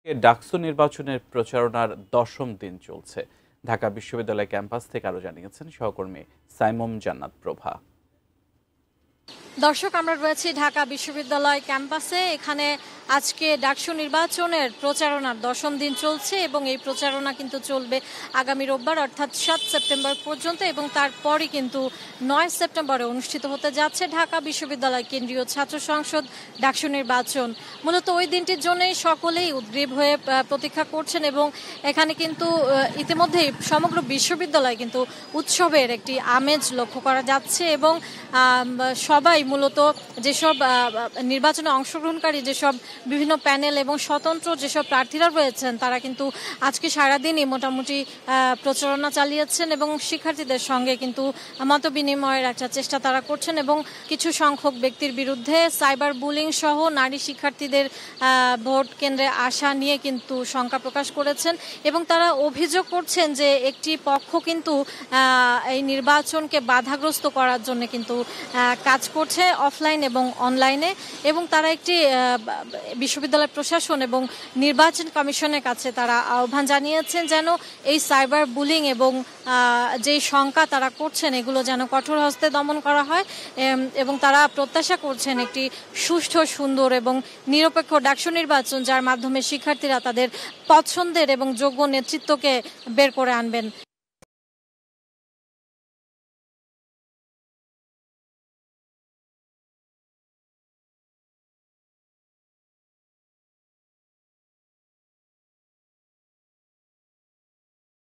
ডাকসু নির্বাচনের প্রচারণার দশম দিন চলছে। ঢাকা বিশ্ববিদ্যালয় ক্যাম্পাস থেকে আরো জানিয়েছেন সহকর্মী সাইমুম জান্নাত প্রভা। দর্শক, আমরা রয়েছি ঢাকা বিশ্ববিদ্যালয় ক্যাম্পাসে। এখানে আজকে ডাকসু নির্বাচনের প্রচারণার দশম দিন চলছে এবং এই প্রচারণা কিন্তু চলবে আগামী রোববার অর্থাৎ 7 সেপ্টেম্বর পর্যন্ত এবং তারপরই কিন্তু 9 সেপ্টেম্বরে অনুষ্ঠিত হতে যাচ্ছে ঢাকা বিশ্ববিদ্যালয় কেন্দ্রীয় ছাত্র সংসদ ডাকসু নির্বাচন। মূলত ওই দিনটির জন্যই সকলেই উদ্গ্রীব হয়ে প্রতীক্ষা করছেন এবং এখানে কিন্তু ইতিমধ্যেই সমগ্র বিশ্ববিদ্যালয় কিন্তু উৎসবের একটি আমেজ লক্ষ্য করা যাচ্ছে এবং সবাই মূলত যেসব নির্বাচনে অংশগ্রহণকারী যেসব বিভিন্ন প্যানেল এবং স্বতন্ত্র যেসব প্রার্থীরা রয়েছেন তারা কিন্তু আজকে সারাদিনই মোটামুটি প্রচারণা চালিয়েছেন এবং শিক্ষার্থীদের সঙ্গে কিন্তু মত বিনিময়ের একটা চেষ্টা তারা করছেন এবং কিছু সংখ্যক ব্যক্তির বিরুদ্ধে সাইবার বুলিং সহ নারী শিক্ষার্থীদের ভোট কেন্দ্রে আসা নিয়ে কিন্তু শঙ্কা প্রকাশ করেছেন এবং তারা অভিযোগ করছেন যে একটি পক্ষ কিন্তু এই নির্বাচনকে বাধাগ্রস্ত করার জন্য কিন্তু কাজ করছে অফলাইন এবং অনলাইনে এবং তারা একটি বিশ্ববিদ্যালয় প্রশাসন এবং নির্বাচন কমিশনের কাছে তারা আহ্বান জানিয়েছেন যেন এই সাইবার বুলিং এবং যেই শঙ্কা তারা করছেন এগুলো যেন কঠোর হস্তে দমন করা হয় এবং তারা প্রত্যাশা করছেন একটি সুষ্ঠু, সুন্দর এবং নিরপেক্ষ ডাকসু নির্বাচন যার মাধ্যমে শিক্ষার্থীরা তাদের পছন্দের এবং যোগ্য নেতৃত্বকে বের করে আনবেন।